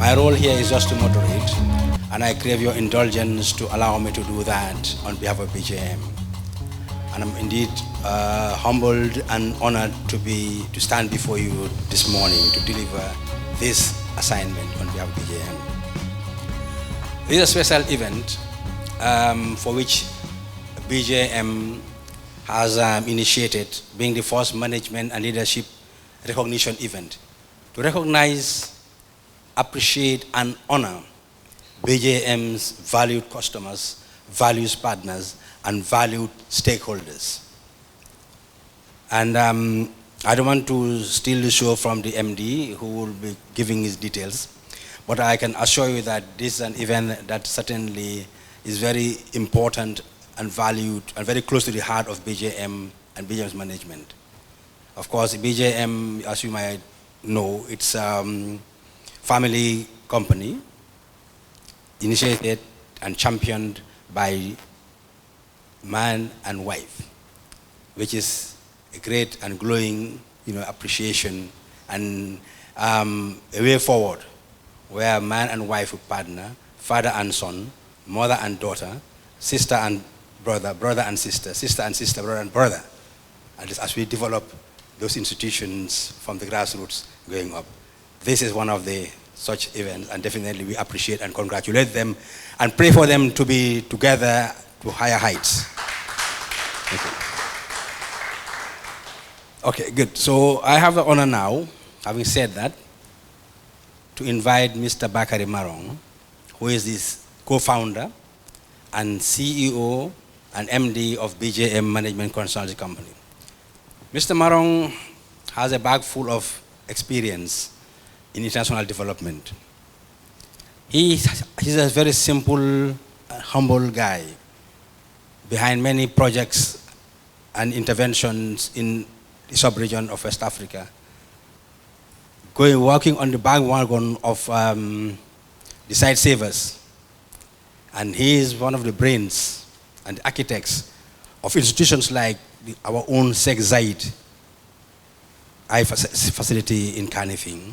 My role here is just to moderate, and I crave your indulgence to allow me to do that on behalf of BJM. And I'm indeed humbled and honored to stand before you this morning to deliver this assignment on behalf of BJM. This is a special event for which BJM has initiated, being the first management and leadership recognition event to recognize, appreciate, and honor BJM's valued customers, valued partners, and valued stakeholders. And I don't want to steal the show from the MD, who will be giving his details, but I can assure you that this is an event that certainly is very important and valued and very close to the heart of BJM and BJM's management. Of course, BJM, as you might know, it's a family company initiated and championed by man and wife, which is a great and glowing, appreciation and a way forward where man and wife will partner, father and son, mother and daughter, sister and brother, brother and sister, brother and brother. And as we develop those institutions from the grassroots going up. This is one of the such events, and definitely we appreciate and congratulate them and pray for them to be together to higher heights. Okay, good. So I have the honor now, having said that, to invite Mr. Bakari Marong, who is this co-founder and CEO and MD of BJM Management Consultancy Company. Mr. Marong has a bag full of experience in international development. He's a very simple, humble guy behind many projects and interventions in the sub-region of West Africa, working on the bandwagon of the site savers. And he is one of the brains and architects of institutions like our own Sheikh Zayed Eye facility in Kanifing,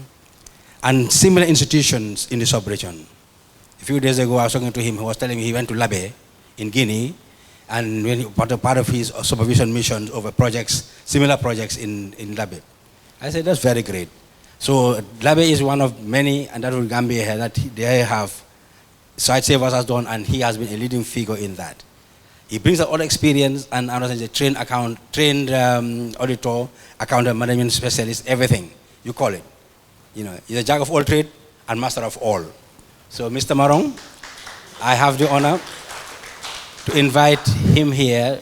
and similar institutions in the sub-region. A few days ago, I was talking to him. He was telling me he went to Labe in Guinea, and when part of his supervision missions over projects, similar projects in Labe. I said, that's very great. So Labe is one of many, and that will Gambia here, that they have site savers has done, and he has been a leading figure in that. He brings all experience, and as a trained auditor, accountant, management specialist, everything you call it. He's a jack of all trades and master of all. So, Mr. Marong, I have the honor to invite him here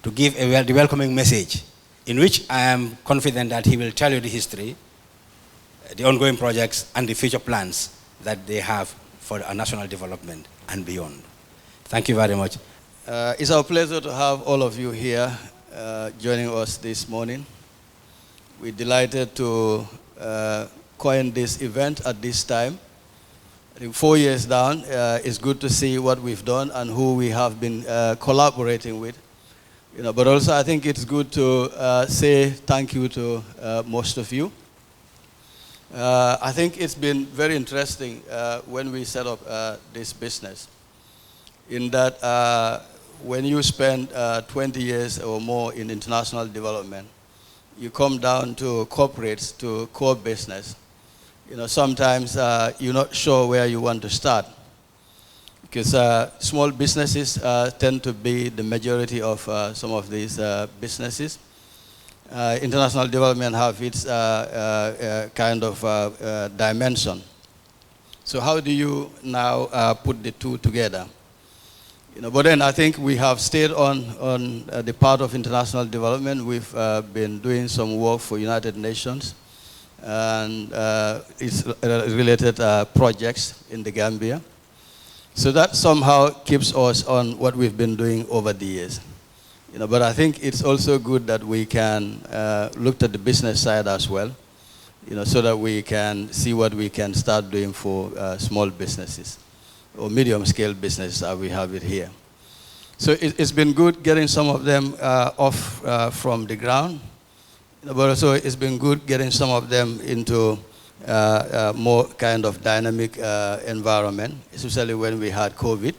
to give the welcoming message, in which I am confident that he will tell you the history, the ongoing projects, and the future plans that they have for our national development and beyond. Thank you very much. It's our pleasure to have all of you here joining us this morning. We're delighted to coin this event at this time. I think 4 years down, it's good to see what we've done and who we have been collaborating with. But also I think it's good to say thank you to most of you. I think it's been very interesting when we set up this business, in that when you spend 20 years or more in international development, you come down to corporates, to core business. Sometimes you're not sure where you want to start, because small businesses tend to be the majority of some of these businesses. International development have its kind of dimension. So how do you now put the two together? But then I think we have stayed on the part of international development. We've been doing some work for United Nations and its related projects in the Gambia. So that somehow keeps us on what we've been doing over the years. But I think it's also good that we can look at the business side as well, so that we can see what we can start doing for small businesses or medium-scale business as we have it here. So it's been good getting some of them off from the ground, but also it's been good getting some of them into more kind of dynamic environment, especially when we had COVID.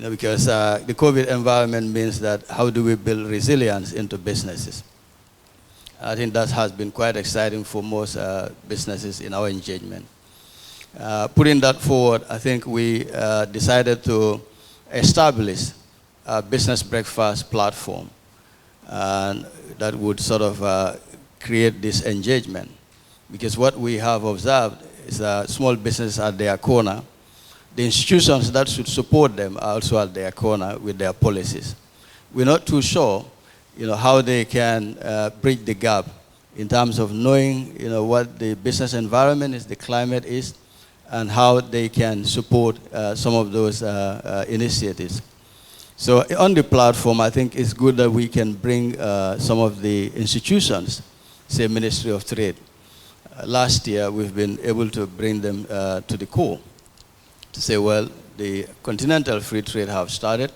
Because the COVID environment means that how do we build resilience into businesses? I think that has been quite exciting for most businesses in our engagement. Putting that forward, I think we decided to establish a business breakfast platform, and that would sort of create this engagement. Because what we have observed is small businesses at their corner. The institutions that should support them are also at their corner with their policies. We're not too sure, how they can bridge the gap in terms of knowing, what the business environment is, the climate is, and how they can support some of those initiatives. So on the platform, I think it's good that we can bring some of the institutions, say Ministry of Trade. Last year, we've been able to bring them to the core to say, well, the Continental Free Trade have started.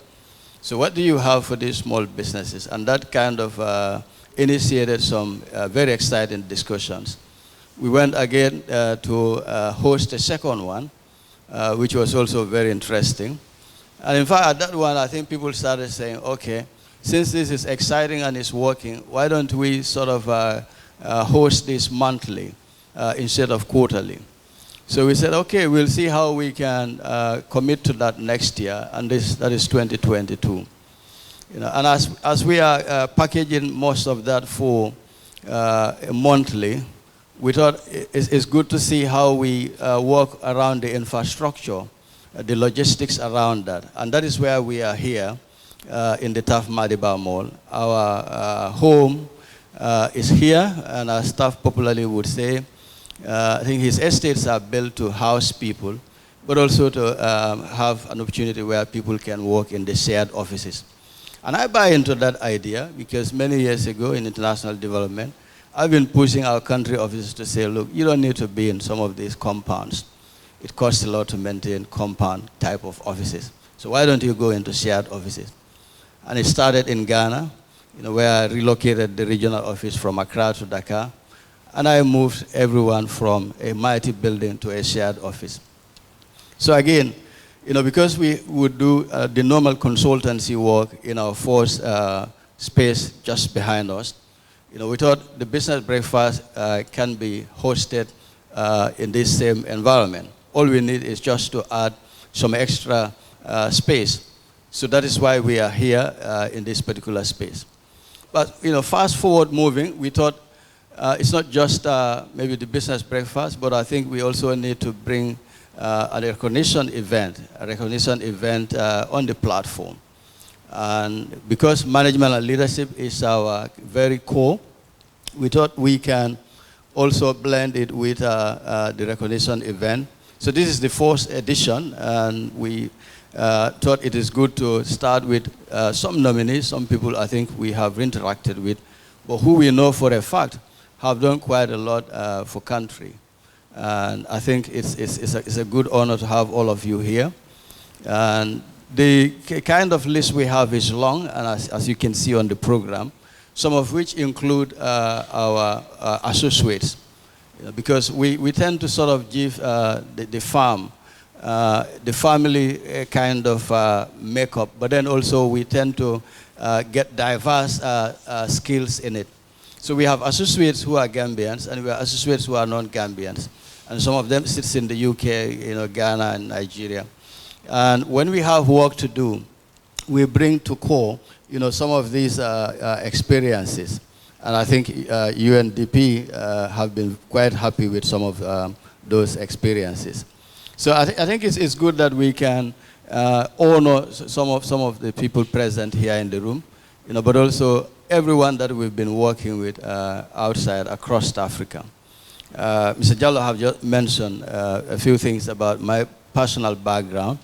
So what do you have for these small businesses? And that kind of initiated some very exciting discussions. We went again to host a second one, which was also very interesting. And in fact, at that one, I think people started saying, okay, since this is exciting and it's working, why don't we sort of host this monthly instead of quarterly? So we said, okay, we'll see how we can commit to that next year, and that is 2022. And as we are packaging most of that for monthly, we thought it's good to see how we work around the infrastructure, the logistics around that. And that is where we are here in the Taf Madiba Mall. Our home is here, and our staff popularly would say, I think his estates are built to house people, but also to have an opportunity where people can work in the shared offices. And I buy into that idea because many years ago in international development, I've been pushing our country offices to say, look, you don't need to be in some of these compounds. It costs a lot to maintain compound type of offices. So why don't you go into shared offices? And it started in Ghana, where I relocated the regional office from Accra to Dakar. And I moved everyone from a mighty building to a shared office. So again, because we would do the normal consultancy work in our first space just behind us, we thought the business breakfast can be hosted in this same environment. All we need is just to add some extra space. So that is why we are here in this particular space. But fast forward moving, we thought it's not just maybe the business breakfast, but I think we also need to bring a recognition event on the platform. And because management and leadership is our very core, we thought we can also blend it with the recognition event. So this is the fourth edition, and we thought it is good to start with some nominees, some people I think we have interacted with, but who we know for a fact have done quite a lot for country. And I think it's a good honor to have all of you here. And the kind of list we have is long, and as you can see on the program, some of which include our associates. Because we tend to sort of give the family kind of makeup, but then also we tend to get diverse skills in it. So we have associates who are Gambians, and we have associates who are non-Gambians. And some of them sits in the UK, Ghana and Nigeria. And when we have work to do, we bring to core, some of these experiences. And I think UNDP have been quite happy with some of those experiences. So I think it's good that we can honor some of the people present here in the room, but also everyone that we've been working with outside, across Africa. Mr. Jallo have just mentioned a few things about my personal background,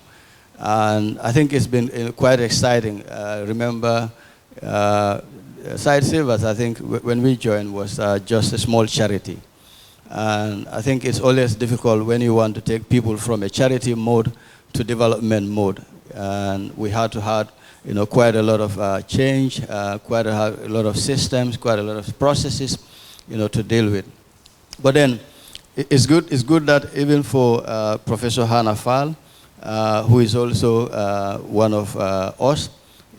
and I think it's been quite exciting. Remember, Side Savers, I think when we joined, was just a small charity. And I think it's always difficult when you want to take people from a charity mode to development mode. And we had to have quite a lot of change, quite a lot of systems, quite a lot of processes, to deal with. But then it's good that even for Professor Hannah Fall, who is also one of us,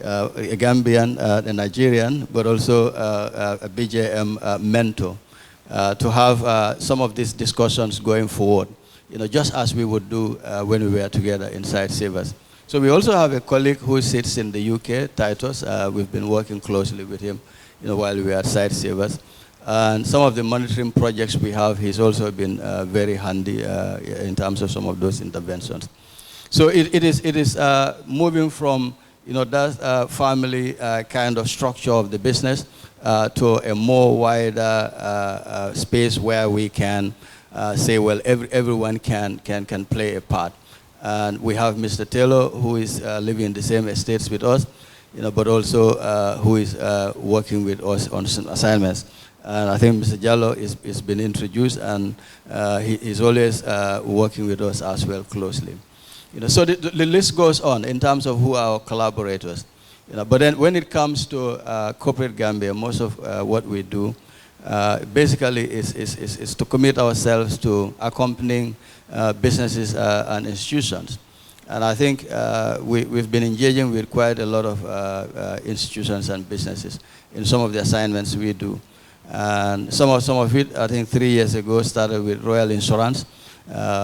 a Gambian, a Nigerian, but also a BJM mentor, to have some of these discussions going forward, just as we would do when we were together inside Savers. So we also have a colleague who sits in the UK, Titus. We've been working closely with him, while we were at Site Savers. And some of the monitoring projects we have, he's also been very handy in terms of some of those interventions. So it is moving from that family kind of structure of the business to a more wider space where we can say, well, everyone can play a part. And we have Mr. Taylor, who is living in the same estates with us, but also who is working with us on some assignments. And I think Mr. Jallo is been introduced, and he's always working with us as well closely. So the list goes on in terms of who are our collaborators. But then when it comes to corporate Gambia, most of what we do basically is to commit ourselves to accompanying businesses and institutions. And I think we've been engaging with quite a lot of institutions and businesses in some of the assignments we do. And some of it, I think 3 years ago, started with Royal Insurance.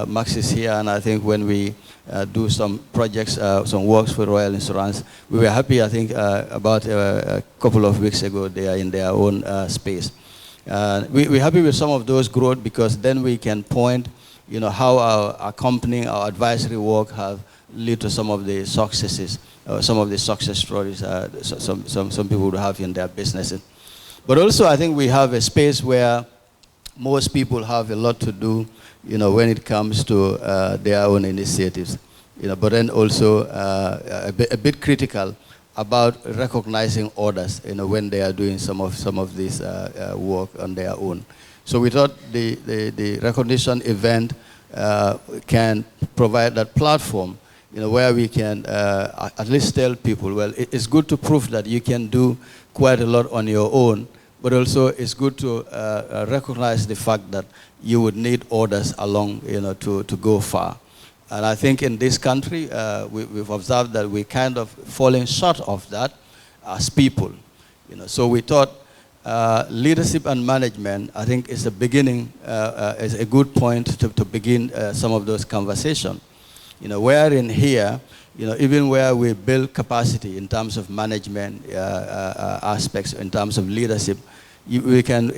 Max is here, and I think when we do some projects, some works for Royal Insurance, we were happy, I think, about a couple of weeks ago, they are in their own space. We're happy with some of those growth, because then we can point, how our accompanying, our advisory work have led to some of the successes, some of the success stories some people would have in their businesses. But also, I think we have a space where most people have a lot to do, when it comes to their own initiatives. But then also a bit critical about recognizing others, when they are doing some of this work on their own. So we thought the recognition event can provide that platform, where we can at least tell people, well, it's good to prove that you can do quite a lot on your own, but also it's good to recognize the fact that you would need others along, to go far. And I think in this country, we've observed that we're kind of falling short of that as people. So we thought leadership and management, I think, is a beginning, is a good point to begin some of those conversations. Where in here, even where we build capacity in terms of management aspects, in terms of leadership, we can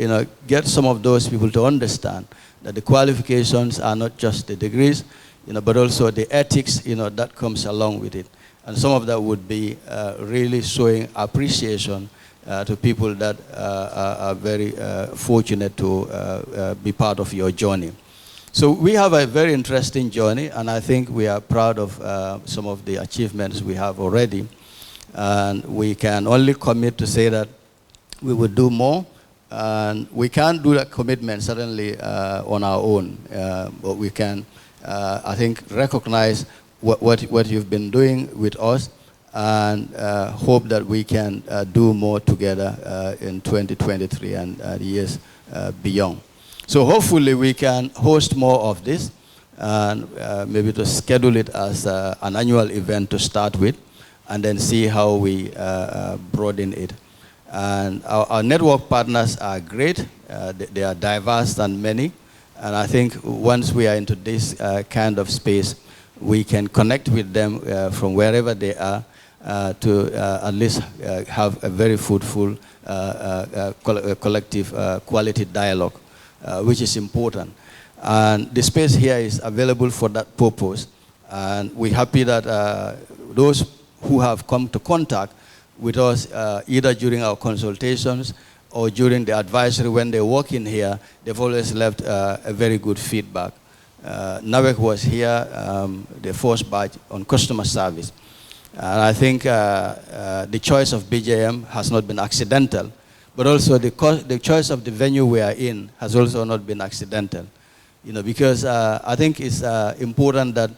get some of those people to understand that the qualifications are not just the degrees, but also the ethics that comes along with it. And some of that would be really showing appreciation to people that are very fortunate to be part of your journey. So we have a very interesting journey, and I think we are proud of some of the achievements we have already. And we can only commit to say that we will do more. And we can't do that commitment certainly on our own, but we can, I think, recognize what you've been doing with us, and hope that we can do more together in 2023 and years beyond. So hopefully we can host more of this, and maybe to schedule it as an annual event to start with, and then see how we broaden it. And our network partners are great. They are diverse and many. And I think once we are into this kind of space, we can connect with them from wherever they are to at least have a very fruitful collective quality dialogue, which is important. And the space here is available for that purpose. And we're happy that those who have come to contact with us either during our consultations or during the advisory when they walk in here, they've always left a very good feedback. Nawek was here, the first batch on customer service. And I think the choice of BJM has not been accidental, but also the choice of the venue we are in has also not been accidental. Because I think it's important that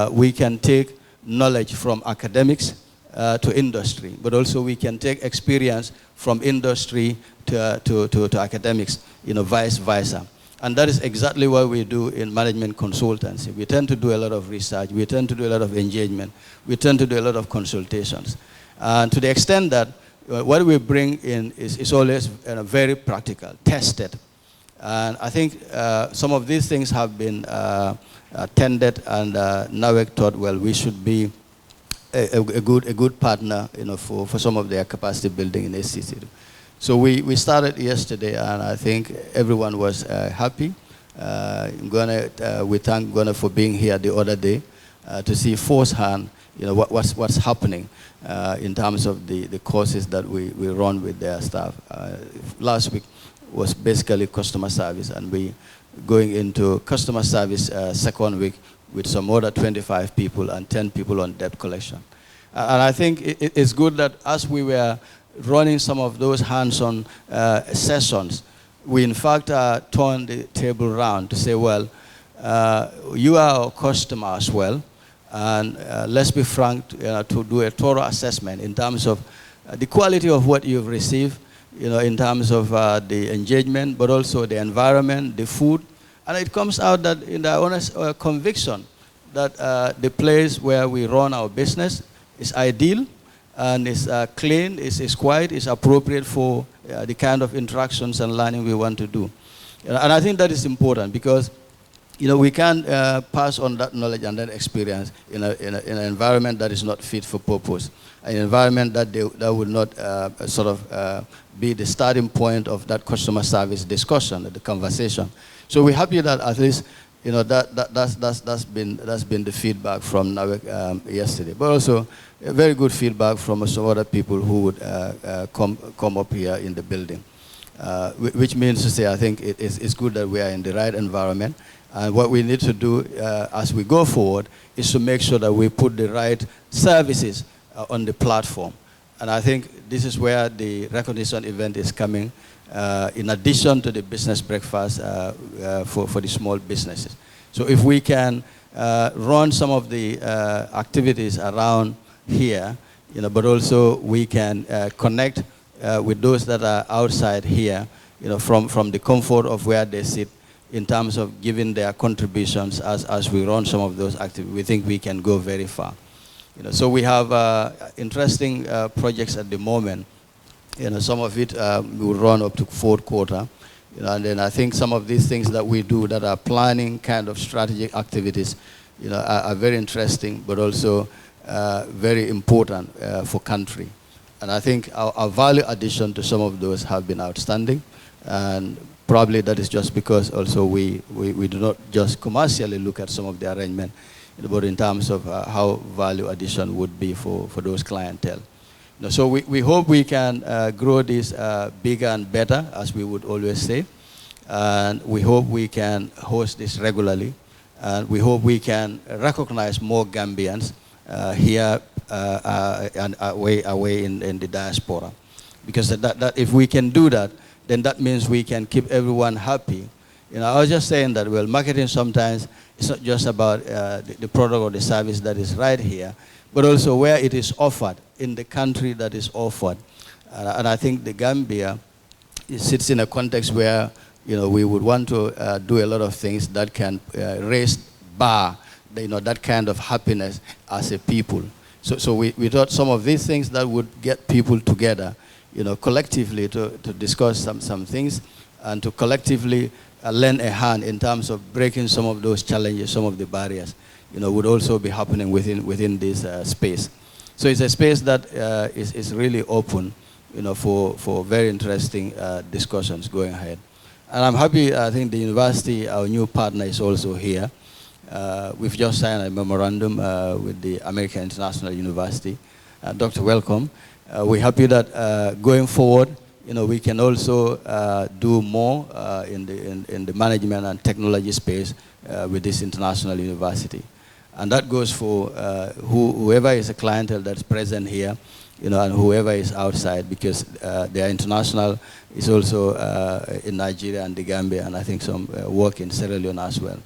we can take knowledge from academics to industry, but also we can take experience from industry to academics, vice versa. And that is exactly what we do in management consultancy. We tend to do a lot of research. We tend to do a lot of engagement. We tend to do a lot of consultations. And to the extent that what we bring in is always very practical, tested. And I think some of these things have been tended, and NAWEC thought, well, we should be a good partner, for some of their capacity building in SCC. So we started yesterday, and I think everyone was happy. We thank Ghana for being here the other day to see firsthand, what's happening in terms of the courses that we run with their staff. Last week was basically customer service, and we going into customer service second week with some other 25 people and 10 people on debt collection. And I think it's good that as we were running some of those hands-on sessions, we in fact turned the table around to say, well, you are our customer as well, and let's be frank to do a thorough assessment in terms of the quality of what you've received, in terms of the engagement, but also the environment, the food. And it comes out that in the honest conviction that the place where we run our business is ideal, and it's clean, it's quiet, it's appropriate for the kind of interactions and learning we want to do. And I think that is important because, we can't pass on that knowledge and that experience in an environment that is not fit for purpose, an environment that would not be the starting point of that customer service discussion, the conversation. So we're happy that at least, that's been the feedback from NAWEC yesterday, but also very good feedback from some other people who would come up here in the building, which means to say I think it's good that we are in the right environment, and what we need to do as we go forward is to make sure that we put the right services on the platform. And I think this is where the recognition event is coming, in addition to the business breakfast for the small businesses. So if we can run some of the activities around here, but also we can connect with those that are outside here, from the comfort of where they sit, in terms of giving their contributions as we run some of those activities, we think we can go very far. So we have interesting projects at the moment. Some of it will run up to fourth quarter. And then I think some of these things that we do that are planning kind of strategic activities, are very interesting, but also very important for country. And I think our value addition to some of those have been outstanding. And probably that is just because also we do not just commercially look at some of the arrangement, but in terms of how value addition would be for those clientele. So we hope we can grow this bigger and better, as we would always say. And we hope we can host this regularly. And we hope we can recognize more Gambians here and away in the diaspora. Because that if we can do that, then that means we can keep everyone happy. I was just saying that, well, marketing sometimes it's not just about the product or the service that is right here, but also where it is offered, in the country that is offered. And I think the Gambia, it sits in a context where, we would want to do a lot of things that can raise that kind of happiness as a people. So we thought some of these things that would get people together, collectively to discuss some things and to collectively lend a hand in terms of breaking some of those challenges, some of the barriers, would also be happening within this space. So it's a space that is really open, for very interesting discussions going ahead. And I'm happy, I think the university, our new partner, is also here. We've just signed a memorandum with the American International University. Dr. Welcome. We're happy that going forward, we can also do more in the management and technology space with this international university. And that goes for whoever is a clientele that's present here, and whoever is outside, because they are international. Is also in Nigeria and the Gambia, and I think some work in Sierra Leone as well.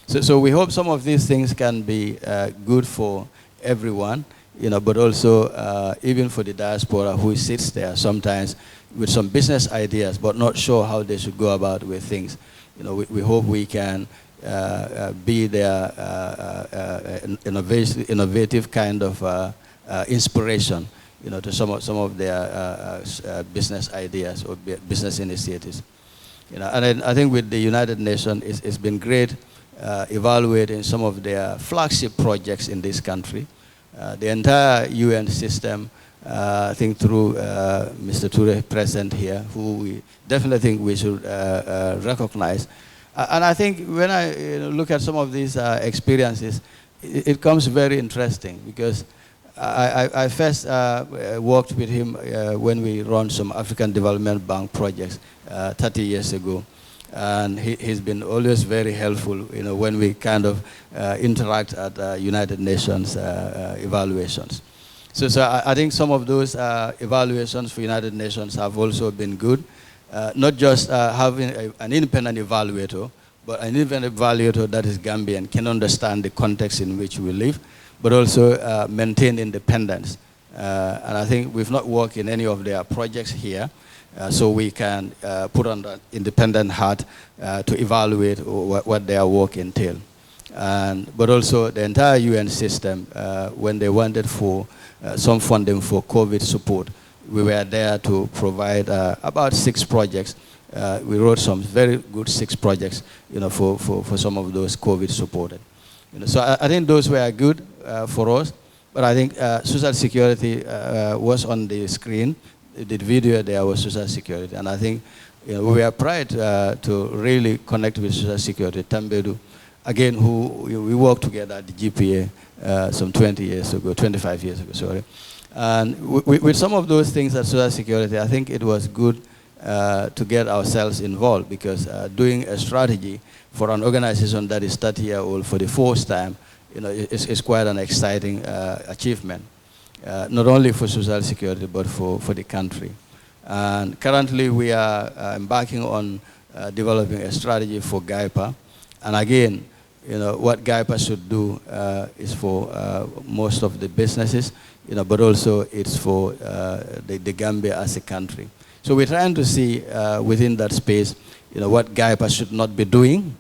So we hope some of these things can be good for everyone, but also even for the diaspora who sits there sometimes with some business ideas, but not sure how they should go about with things. We hope we can be their innovative kind of inspiration, to some of their business ideas or business initiatives. And I think with the United Nations, it's been great evaluating some of their flagship projects in this country. The entire UN system, I think through Mr. Toure present here, who we definitely think we should recognize. And I think when I look at some of these experiences, it comes very interesting, because I first worked with him when we run some African Development Bank projects 30 years ago. And he's been always very helpful, when we kind of interact at United Nations evaluations. So I think some of those evaluations for United Nations have also been good. Not just having an independent evaluator, but an independent evaluator that is Gambian, can understand the context in which we live, but also maintain independence. And I think we've not worked in any of their projects here, so we can put on that independent hat to evaluate what their work entails. But also the entire UN system, when they wanted for some funding for COVID support, we were there to provide about 6 projects. We wrote some very good 6 projects, for some of those COVID supported. So I think those were good for us. But I think social security was on the screen. The video there was social security, and I think we were proud to really connect with social security. Tambedu, again, who we worked together at the GPA some 20 years ago, 25 years ago, sorry. And with some of those things at social security, I think it was good to get ourselves involved, because doing a strategy for an organization that is 30-year-old for the first time, is quite an exciting achievement. Not only for social security, but for the country. And currently we are embarking on developing a strategy for GAIPA. And again, what GAIPA should do is for most of the businesses, but also it's for the Gambia as a country. So we're trying to see within that space, what GAIPA should not be doing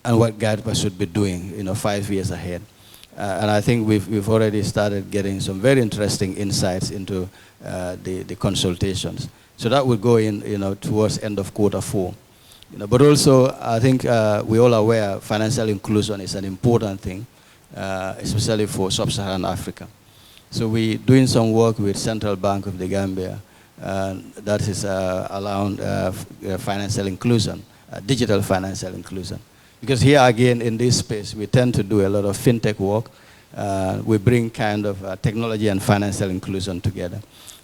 and what GAIPA should be doing, 5 years ahead. And I think we've already started getting some very interesting insights into the consultations. So that will go in, towards end of Q4. But also, I think we're all aware financial inclusion is an important thing, especially for sub-Saharan Africa. So we're doing some work with Central Bank of the Gambia that is allowing financial inclusion, digital financial inclusion. Because here again, in this space, we tend to do a lot of fintech work. We bring kind of technology and financial inclusion together.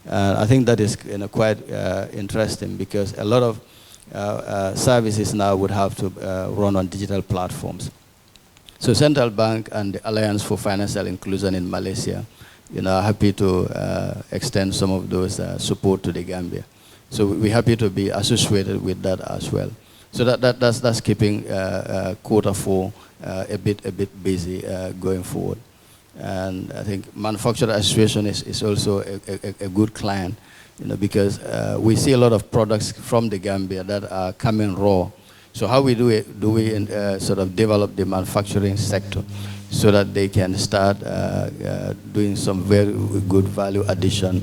I think that is quite interesting, because a lot of services now would have to run on digital platforms. So Central Bank and the Alliance for Financial Inclusion in Malaysia, are happy to extend some of those support to the Gambia. So we're happy to be associated with that as well. So that's keeping Q4 a bit busy going forward. And I think Manufacturer Association is also a good client, because we see a lot of products from the Gambia that are coming raw. So how we do it? Do we sort of develop the manufacturing sector so that they can start doing some very good value addition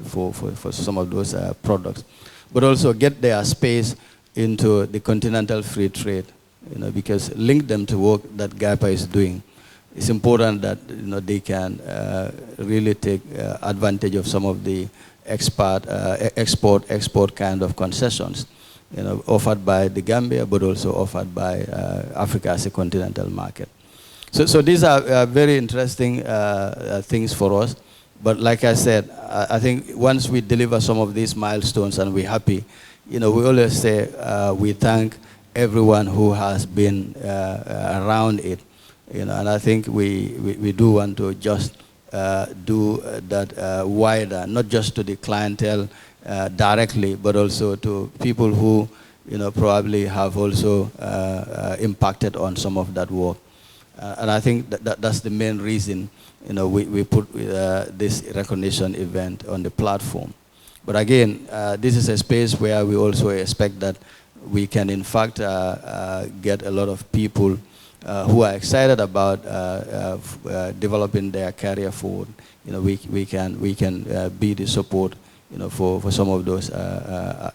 for some of those products, but also get their space into the continental free trade, because link them to work that GAIPA is doing. It's important that they can really take advantage of some of the export kind of concessions, offered by the Gambia, but also offered by Africa as a continental market. So these are very interesting things for us. But like I said, I think once we deliver some of these milestones and we're happy, we always say we thank everyone who has been around it. And I think we do want to just do that wider, not just to the clientele directly, but also to people who probably have also impacted on some of that work. And I think that's the main reason we put this recognition event on the platform. But again, this is a space where we also expect that we can in fact get a lot of people who are excited about developing their career forward. We can be the support, for some of those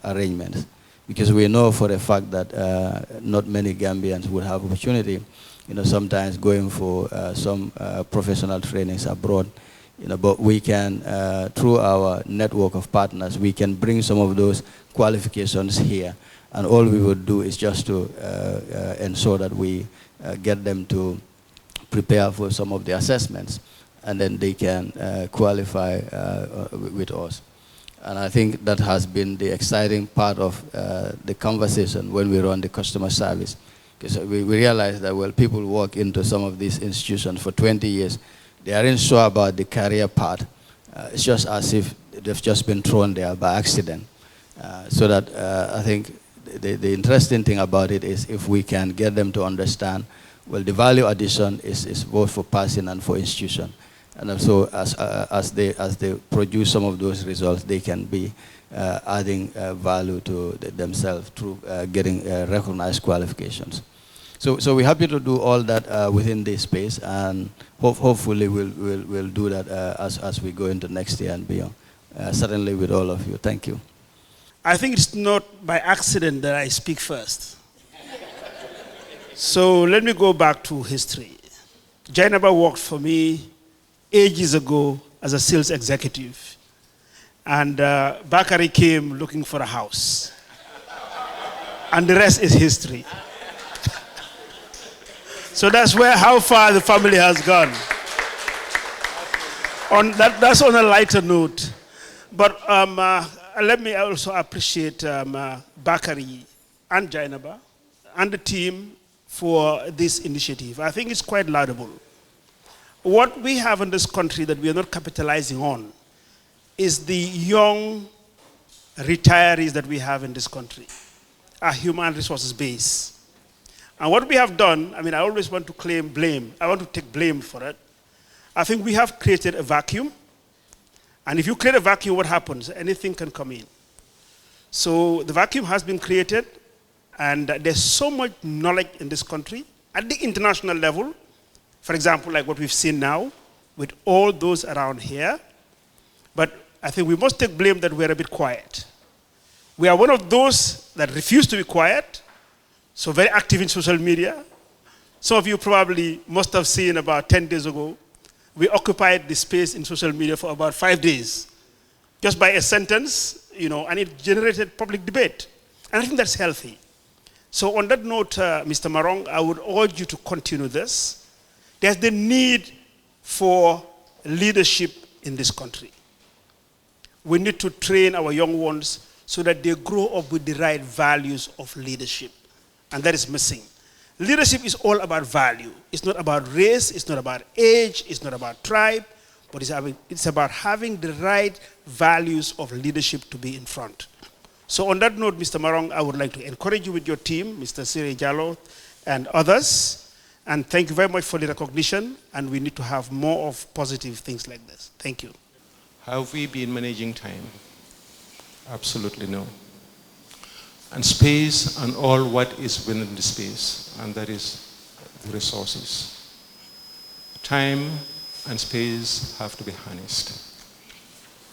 arrangements, because we know for a fact that not many Gambians would have opportunity, sometimes going for some professional trainings abroad. But we can, through our network of partners, we can bring some of those qualifications here. And all we would do is just to ensure that we get them to prepare for some of the assessments, and then they can qualify with us. And I think that has been the exciting part of the conversation when we run the customer service. Because we realize that, well, people walk into some of these institutions for 20 years, they aren't sure about the career part. It's just as if they've just been thrown there by accident. So that I think the interesting thing about it is if we can get them to understand, well, the value addition is both for person and for institution. And also as they produce some of those results, they can be adding value to themselves through getting recognized qualifications. So we're happy to do all that within this space, and hopefully we'll do that as we go into next year and beyond. Certainly with all of you. Thank you. I think it's not by accident that I speak first. So let me go back to history. Jainaba worked for me ages ago as a sales executive, and Bakari came looking for a house. And the rest is history. So that's how far the family has gone. That's on a lighter note. But let me also appreciate Bakari and Jainaba and the team for this initiative. I think it's quite laudable. What we have in this country that we are not capitalizing on is the young retirees that we have in this country, our human resources base. And what we have done, I always want to claim blame. I want to take blame for it. I think we have created a vacuum. And if you create a vacuum, what happens? Anything can come in. So the vacuum has been created, and there's so much knowledge in this country at the international level. For example, like what we've seen now with all those around here. But I think we must take blame that we're a bit quiet. We are one of those that refuse to be quiet, so very active in social media. Some of you probably must have seen about 10 days ago, we occupied the space in social media for about 5 days, just by a sentence, and it generated public debate. And I think that's healthy. So on that note, Mr. Marong, I would urge you to continue this. There's the need for leadership in this country. We need to train our young ones so that they grow up with the right values of leadership. And that is missing. Leadership is all about value. It's not about race, it's not about age, it's not about tribe, but it's about having the right values of leadership to be in front. So on that note, Mr. Marong, I would like to encourage you with your team, Mr. Siri Jallo and others, and thank you very much for the recognition, and we need to have more of positive things like this. Thank you. Have we been managing time? Absolutely no. And space and all what is within the space, and that is the resources. Time and space have to be harnessed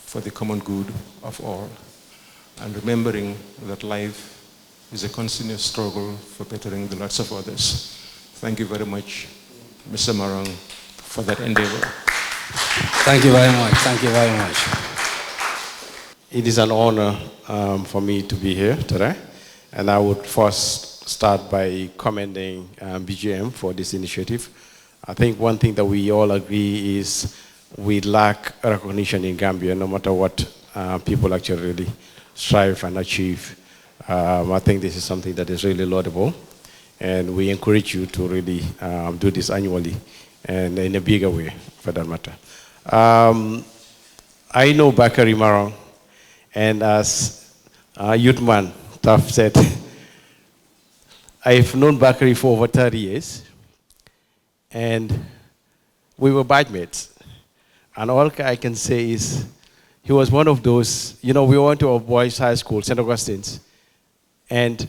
for the common good of all, and remembering that life is a continuous struggle for bettering the lives of others. Thank you very much, Mr. Marong, for that endeavor. Thank you very much. Thank you very much. It is an honor for me to be here today. And I would first start by commending BJM for this initiative. I think one thing that we all agree is we lack recognition in Gambia, no matter what people actually really strive and achieve. I think this is something that is really laudable. And we encourage you to really do this annually and in a bigger way, for that matter. I know Bakari Marong, and as a youth man, Taf said, I've known Bakari for over 30 years, and we were batchmates. And all I can say is, he was one of those, we went to a boys' high school, St. Augustine's, and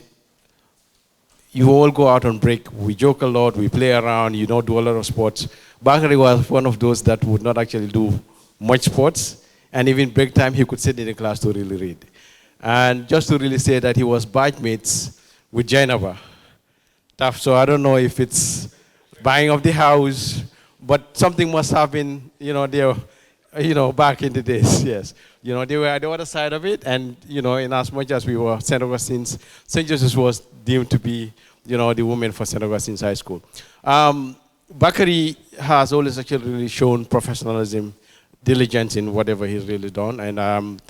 you all go out on break. We joke a lot, we play around, do a lot of sports. Bakari was one of those that would not actually do much sports. And even break time, he could sit in the class to really read. And just to really say that he was batch mates with Jainaba. Tough, so I don't know if it's buying of the house, but something must have been, there, back in the days, yes. They were at the other side of it, and, in as much as we were St. Augustine's, St. Joseph's was deemed to be, the woman for St. Augustine's High School. Bakari has always actually really shown professionalism, diligence in whatever he's really done, and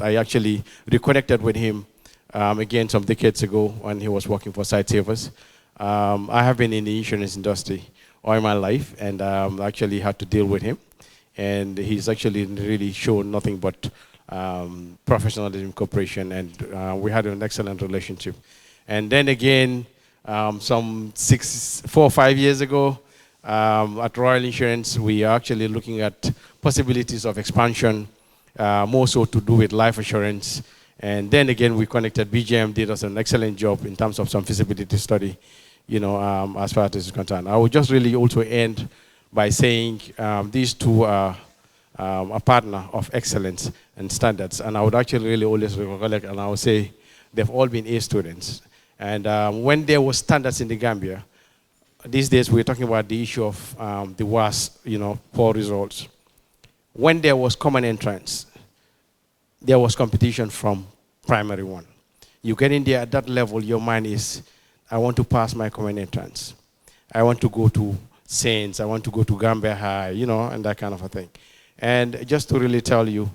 I actually reconnected with him again some decades ago when he was working for Site Savers. I have been in the insurance industry all my life, and actually had to deal with him. And he's actually really shown nothing but professionalism, cooperation, and we had an excellent relationship. And then again, some 4 or 5 years ago, at Royal Insurance, we are actually looking at possibilities of expansion, more so to do with life assurance. And then again, we connected. BJM did us an excellent job in terms of some feasibility study, as far as this is concerned. I would just really also end by saying these two are a partner of excellence and standards. And I would actually really always recollect, and I would say they've all been A students. And when there were standards in the Gambia, these days we're talking about the issue of the worst, poor results. When there was common entrance, there was competition from primary one. You get in there at that level, your mind is, I want to pass my common entrance. I want to go to Saints, I want to go to Gambia High, and that kind of a thing. And just to really tell you,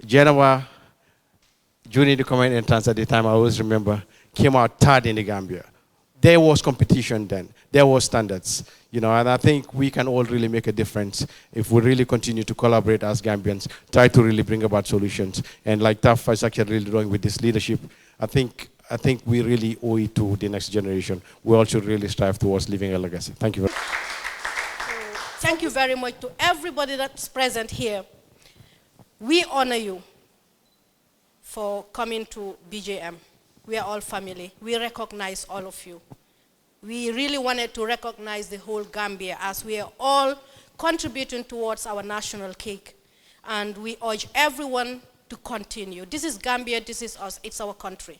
Genoa, during the common entrance at the time, I always remember, came out third in the Gambia. There was competition then. There were standards, and I think we can all really make a difference if we really continue to collaborate as Gambians, try to really bring about solutions. And like Taf is actually really doing with this leadership, I think we really owe it to the next generation. We all should really strive towards leaving a legacy. Thank you. Thank you very much to everybody that's present here. We honor you for coming to BJM. We are all family. We recognize all of you. We really wanted to recognize the whole Gambia as we are all contributing towards our national cake. And we urge everyone to continue. This is Gambia, this is us, it's our country.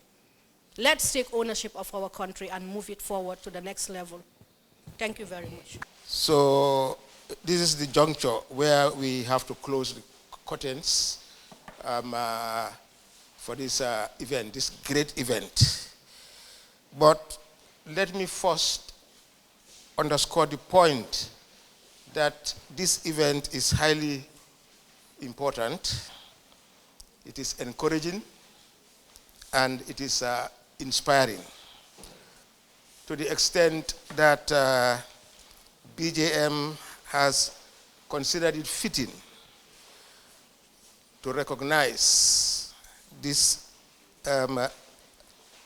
Let's take ownership of our country and move it forward to the next level. Thank you very much. So this is the juncture where we have to close the curtains for this event, this great event. But let me first underscore the point that this event is highly important, it is encouraging, and it is inspiring. To the extent that BJM has considered it fitting to recognize this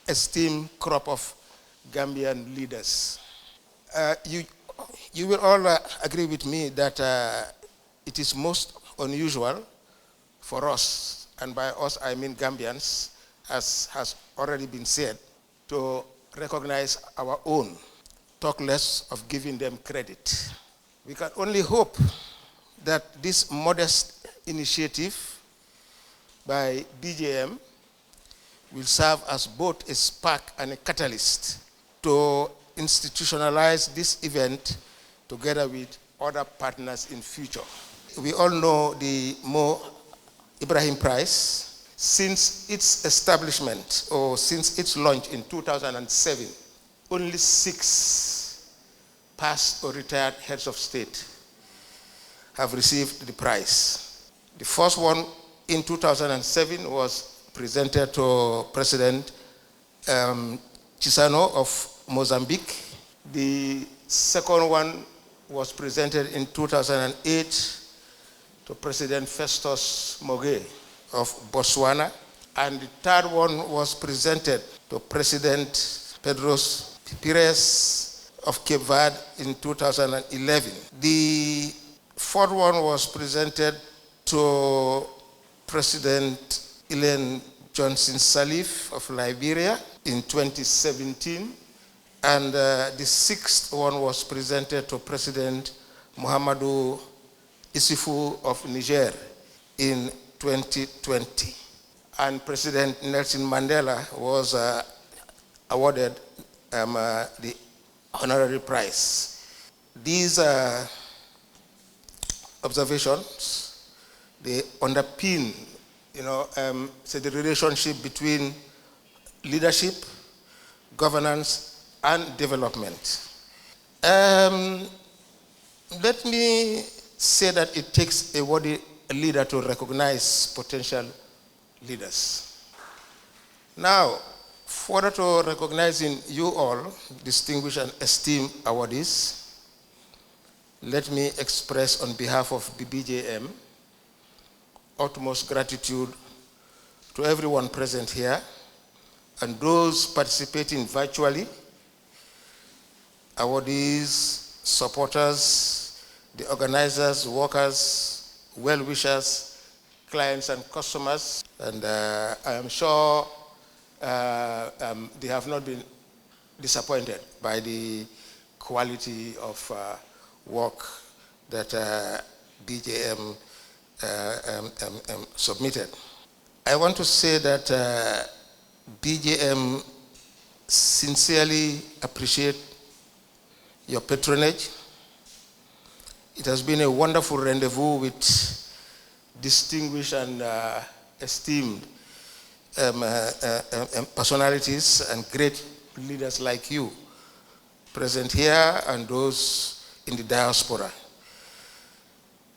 esteemed crop of Gambian leaders. You will all agree with me that it is most unusual for us, and by us I mean Gambians, as has already been said, to recognize our own, talk less of giving them credit. We can only hope that this modest initiative by BJM will serve as both a spark and a catalyst to institutionalize this event together with other partners in future. We all know the Mo Ibrahim Prize. Since its establishment, or since its launch in 2007, only 6 past or retired heads of state have received the prize. The first one in 2007 was presented to President Chissano of Mozambique. The second one was presented in 2008 to President Festus Mogae of Botswana. And the third one was presented to President Pedro Pires of Cape Verde in 2011. The fourth one was presented to President Ellen Johnson Sirleaf of Liberia in 2017. And the sixth one was presented to President Muhammadu Isufu of Niger in 2020. And President Nelson Mandela was awarded the honorary prize. These observations, they underpin, say the relationship between leadership, governance, and development. Let me say that it takes a worthy leader to recognize potential leaders. Now, further to recognizing you all, distinguished and esteemed awardees, let me express on behalf of the BJM utmost gratitude to everyone present here and those participating virtually, awardees, supporters, the organizers, workers, well-wishers, clients and customers. And I am sure they have not been disappointed by the quality of work that BJM submitted. I want to say that BJM sincerely appreciate your patronage. It has been a wonderful rendezvous with distinguished and esteemed personalities and great leaders like you present here and those in the diaspora.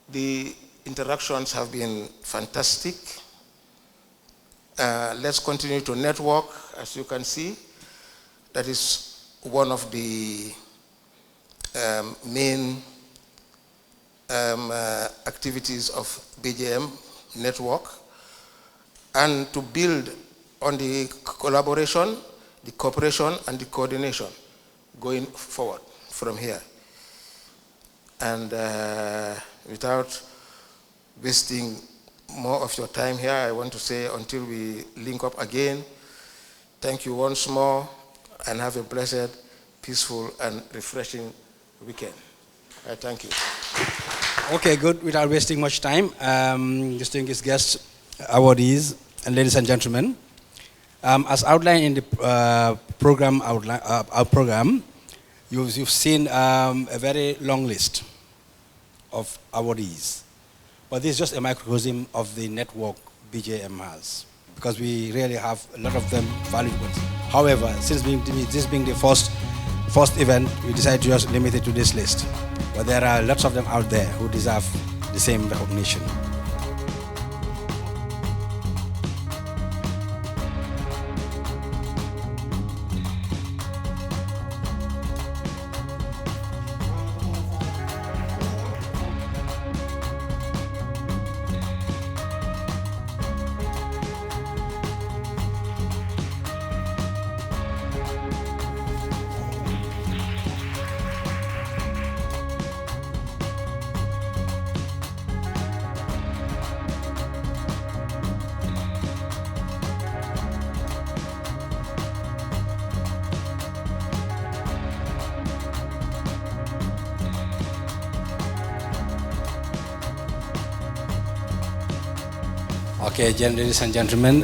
The interactions have been fantastic. Let's continue to network, as you can see. That is one of the main activities of BJM network, and to build on the collaboration, the cooperation, and the coordination going forward from here. And without wasting more of your time here, I want to say until we link up again, thank you once more and have a blessed, peaceful, and refreshing weekend. I thank you. Okay, good. Without wasting much time, distinguished guests, awardees, and ladies and gentlemen, as outlined in the program, our program, you've seen a very long list of awardees. But this is just a microcosm of the network BJM has, because we really have a lot of them valuable. However, since this being the first event, we decided to just limit it to this list. But there are lots of them out there who deserve the same recognition. Okay, ladies and gentlemen,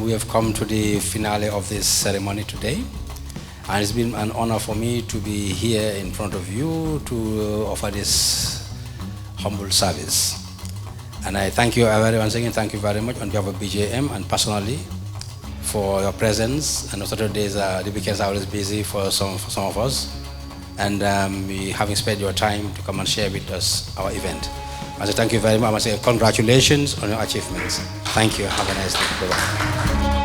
we have come to the finale of this ceremony today. And it's been an honor for me to be here in front of you to offer this humble service. And I thank you once again, thank you very much on behalf of BJM and personally for your presence. And on Saturdays, the weekends are always busy for some of us. And having spent your time to come and share with us our event. I say thank you very much. I say congratulations on your achievements. Thank you. Have a nice day. Bye-bye.